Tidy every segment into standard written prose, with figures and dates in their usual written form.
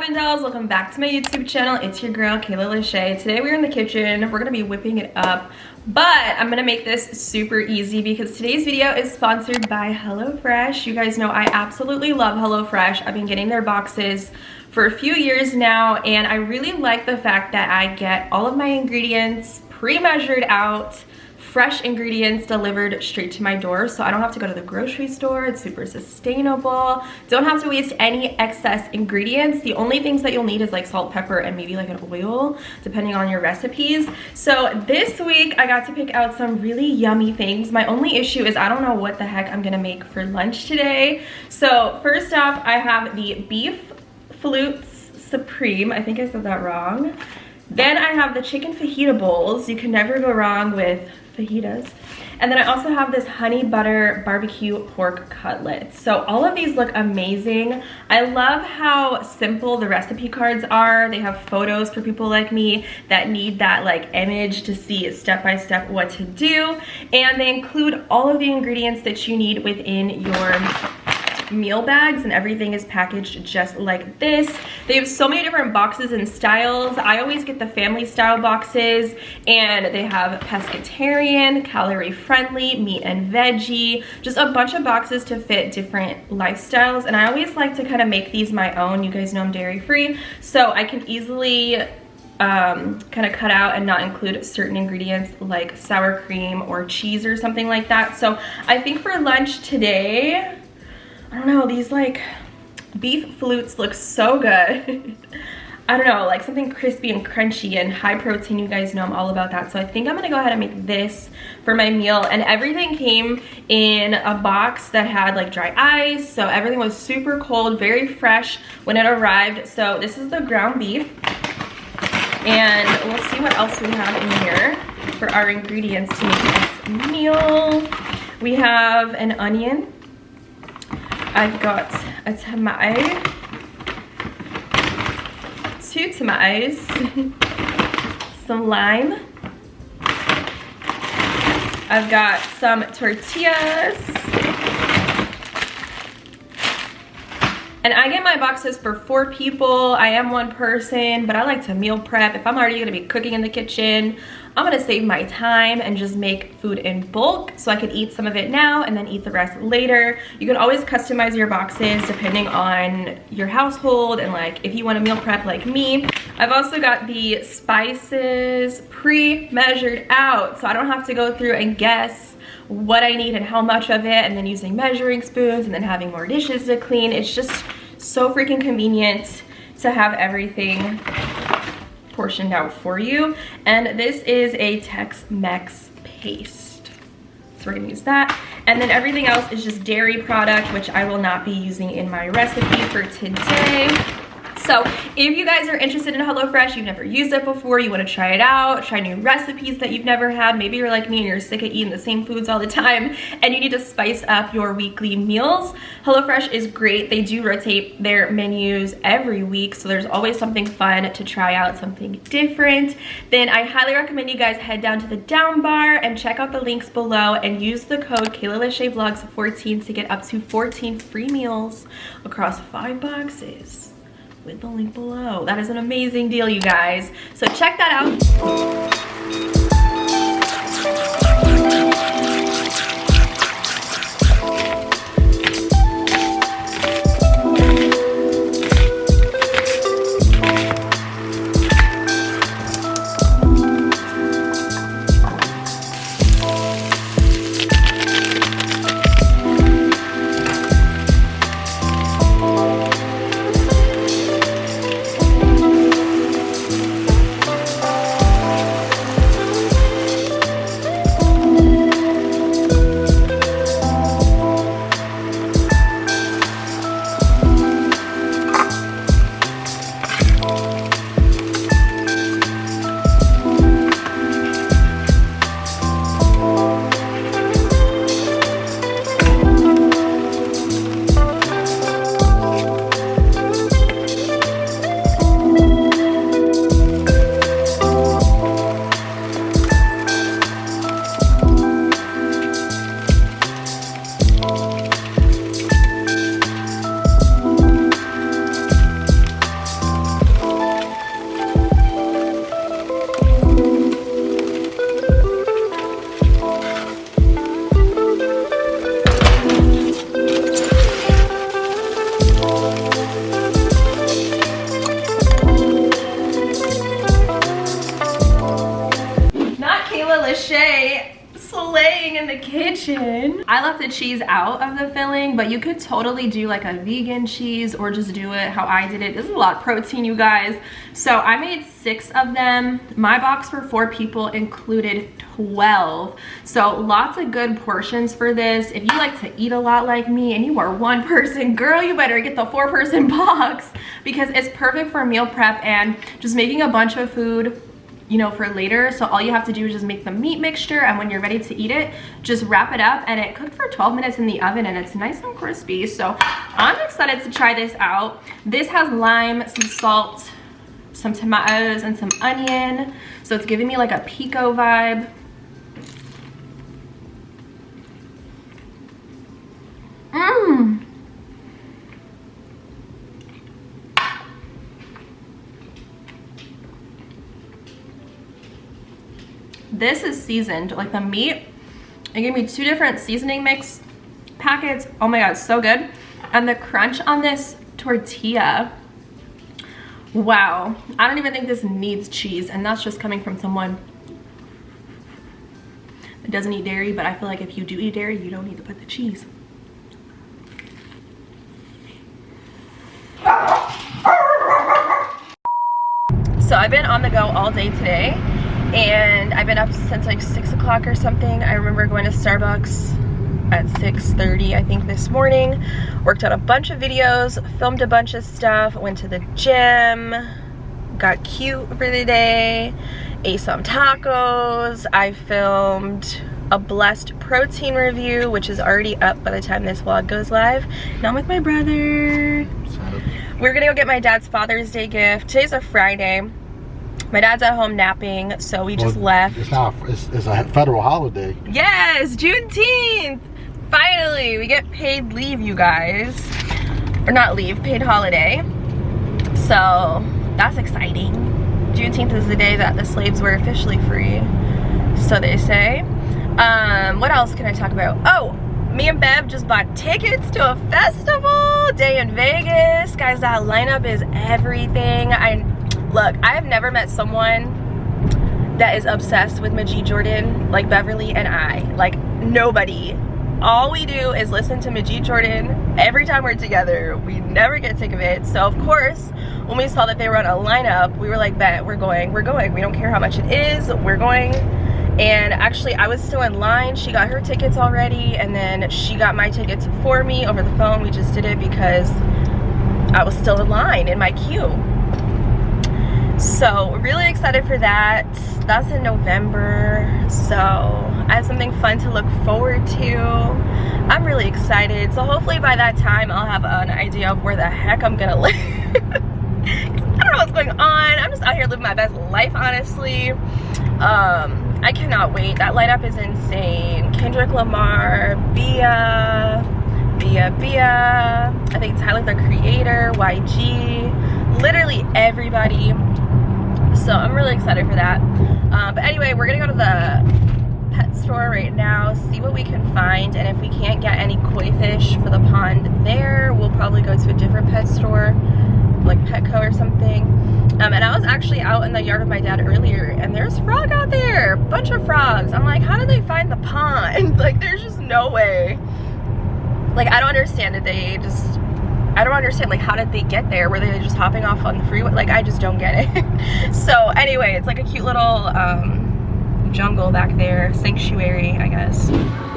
darling dolls, welcome back to my YouTube channel. It's your girl Kayla Lashae. Today we're in the kitchen. We're gonna be whipping it up, but I'm gonna make this super easy because today's video is sponsored by HelloFresh. You guys know I absolutely love HelloFresh. I've been getting their boxes for a few years now, and I really like the fact that I get all of my ingredients pre-measured out, fresh ingredients delivered straight to my door, so I don't have to go to the grocery store. It's super sustainable. Don't have to waste any excess ingredients. The only things that you'll need is like salt, pepper, and maybe like an oil, depending on your recipes. So this week I got to pick out some really yummy things. My only issue is I don't know what the heck I'm gonna make for lunch today. So first off, I have the beef flutes supreme. I think I said that wrong. Then I have the chicken fajita bowls. You can never go wrong with fajitas. And then I also have this honey butter barbecue pork cutlets. So all of these look amazing. I love how simple the recipe cards are. They have photos for people like me that need that like image to see step by step what to do. And they include all of the ingredients that you need within your meal bags, and everything is packaged just like this. They have so many different boxes and styles. I always get the family style boxes, and they have pescatarian, calorie friendly, meat and veggie, just a bunch of boxes to fit different lifestyles. And I always like to kind of make these my own. You guys know I'm dairy free, so I can easily kind of cut out and not include certain ingredients like sour cream or cheese or something like that. So I think for lunch today, I don't know, these like beef flutes look so good. I don't know, like something crispy and crunchy and high protein. You guys know I'm all about that. So I think I'm gonna go ahead and make this for my meal. And everything came in a box that had like dry ice. So everything was super cold, very fresh when it arrived. So this is the ground beef. And we'll see what else we have in here for our ingredients to make this meal. We have an onion. I've got a tomato, 2 tomatoes, some lime. I've got some tortillas. And I get my boxes for 4 people. I am one person, but I like to meal prep. If I'm already gonna be cooking in the kitchen, I'm gonna save my time and just make food in bulk so I can eat some of it now and then eat the rest later. You can always customize your boxes depending on your household and like if you want to meal prep like me. I've also got the spices pre-measured out, so I don't have to go through and guess what I need and how much of it, and then using measuring spoons and then having more dishes to clean. It's just so freaking convenient to have everything portioned out for you. And this is a Tex-Mex paste, so we're gonna use that. And then everything else is just dairy product, which I will not be using in my recipe for today. So if you guys are interested in HelloFresh, you've never used it before, you want to try it out, try new recipes that you've never had, maybe you're like me and you're sick of eating the same foods all the time and you need to spice up your weekly meals, HelloFresh is great. They do rotate their menus every week, so there's always something fun to try out, something different. Then I highly recommend you guys head down to the down bar and check out the links below and use the code Kayla Lashae Vlogs 14 to get up to 14 free meals across 5 boxes. With the link below. That is an amazing deal, you guys. So check that out. kitchen. I left the cheese out of the filling, but you could totally do like a vegan cheese or just do it how I did it. This is a lot of protein, you guys. So I made 6 of them. My box for 4 people included 12. So lots of good portions for this. If you like to eat a lot like me and you are one person, girl, you better get the 4-person box because it's perfect for meal prep and just making a bunch of food, you know, for later. So all you have to do is just make the meat mixture, and when you're ready to eat it, just wrap it up, and it cooked for 12 minutes in the oven and it's nice and crispy. So I'm excited to try this out. This has lime, some salt, some tomatoes, and some onion. So it's giving me like a pico vibe. This is seasoned, like the meat. It gave me 2 different seasoning mix packets. Oh my god, so good. And the crunch on this tortilla, wow. I don't even think this needs cheese, and that's just coming from someone that doesn't eat dairy, but I feel like if you do eat dairy, you don't need to put the cheese. So I've been on the go all day today, and I've been up since like 6 o'clock or something. I remember going to Starbucks at 6:30 I think this morning, worked on a bunch of videos, filmed a bunch of stuff, went to the gym, got cute for the day, ate some tacos. I filmed a blessed protein review, which is already up by the time this vlog goes live. Now I'm with my brother. We're gonna go get my dad's Father's Day gift. Today's a Friday. My dad's at home napping, so we just left. It's a federal holiday. Yes, Juneteenth! Finally, we get paid leave, you guys. Or not leave, paid holiday. So, that's exciting. Juneteenth is the day that the slaves were officially free, so they say. What else can I talk about? Oh, me and Bev just bought tickets to a festival day in Vegas. Guys, that lineup is everything. Look, I have never met someone that is obsessed with Majid Jordan like Beverly and I. Like, nobody. All we do is listen to Majid Jordan every time we're together. We never get sick of it. So, of course, when we saw that they were on a lineup, we were like, bet, we're going. We don't care how much it is, we're going. And actually, I was still in line. She got her tickets already, and then she got my tickets for me over the phone. We just did it because I was still in line in my queue. So really excited for that. That's in November, so I have something fun to look forward to. I'm really excited. So hopefully by that time I'll have an idea of where the heck I'm gonna live. I don't know what's going on. I'm just out here living my best life, honestly. I cannot wait. That lineup is insane. Kendrick Lamar, Bia, I think Tyler the Creator, YG, literally everybody. So I'm really excited for that. But anyway, we're gonna go to the pet store right now, see what we can find, and if we can't get any koi fish for the pond there, we'll probably go to a different pet store, like Petco or something. And I was actually out in the yard with my dad earlier, and there's frog out there, bunch of frogs. I'm like, how did they find the pond? Like, there's just no way. Like, I don't understand it. I don't understand, like, how did they get there? Were they just hopping off on the freeway? Like, I just don't get it. So anyway, it's like a cute little jungle back there, sanctuary, I guess.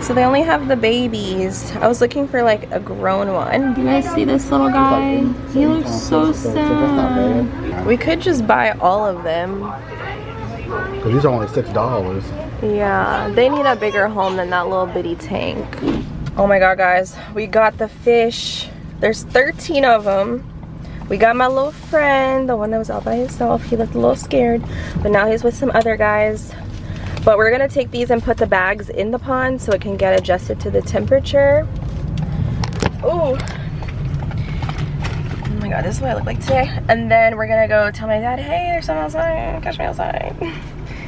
So they only have the babies. I was looking for like a grown one. You guys see this little guy? He looks so sad. We could just buy all of them. But these are only $6. Yeah, they need a bigger home than that little bitty tank. Oh my god, guys, we got the fish. There's 13 of them. We got my little friend, the one that was out by himself. He looked a little scared, but now he's with some other guys. But we're gonna take these and put the bags in the pond so it can get adjusted to the temperature. Ooh. Oh my god, this is what I look like today. And then we're gonna go tell my dad, hey, there's someone outside, catch me outside.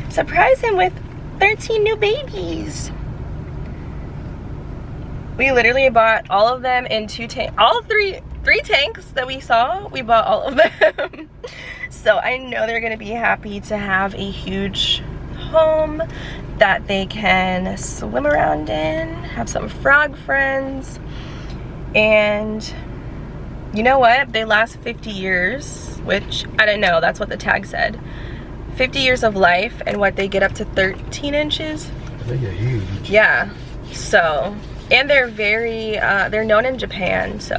Surprise him with 13 new babies. We literally bought all of them in 2 tanks, all three tanks that we saw, we bought all of them. So I know they're gonna be happy to have a huge home that they can swim around in, have some frog friends, and you know what? They last 50 years, which I don't know, that's what the tag said. 50 years of life, and what, they get up to 13 inches? They get huge. Yeah, so, and they're very, they're known in Japan, so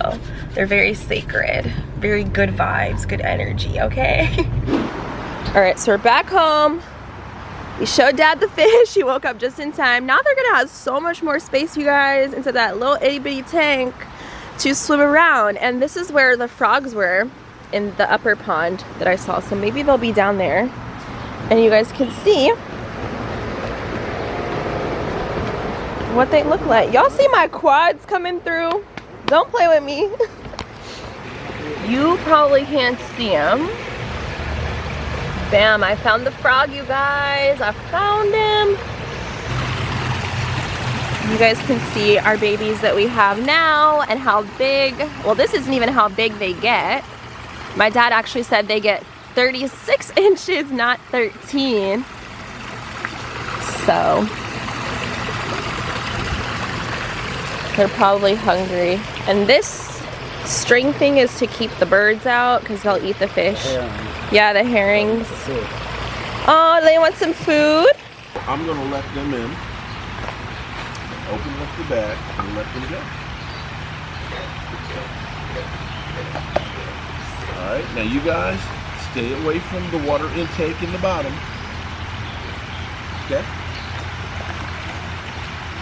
they're very sacred, very good vibes, good energy, okay? All right, so we're back home. We showed Dad the fish. He woke up just in time. Now they're gonna have so much more space, you guys, into that little itty bitty tank to swim around. And this is where the frogs were in the upper pond that I saw. So maybe they'll be down there. And you guys can see what they look like. Y'all see my quads coming through? Don't play with me. You probably can't see them. Bam, I found the frog, you guys. I found him. You guys can see our babies that we have now and how big. Well, this isn't even how big they get. My dad actually said they get 36 inches, not 13. So they're probably hungry. And this string thing is to keep the birds out because they'll eat the fish. Yeah, the herrings. Oh, they want some food? I'm gonna let them in. Open up the bag and let them go. Alright, now you guys stay away from the water intake in the bottom. Okay?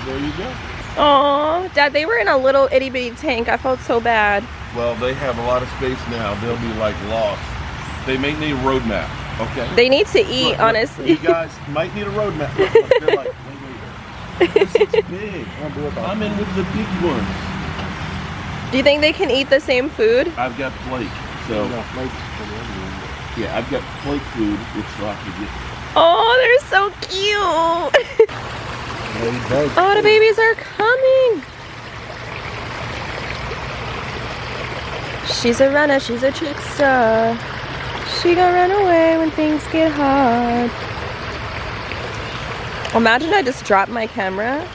There you go. Oh, Dad, they were in a little itty bitty tank. I felt so bad. Well, they have a lot of space now. They'll be like lost. They may need a road map, okay? They need to eat, honestly. You guys might need a road map. Look, they're like, wait. This is big. I'm in with the big ones. Do you think they can eat the same food? I've got flake, so yeah, I've got flake food, which I have to get. Oh, they're so cute. Oh, the babies are coming. She's a runner, she's a trickster. She gonna run away when things get hard. Imagine I just dropped my camera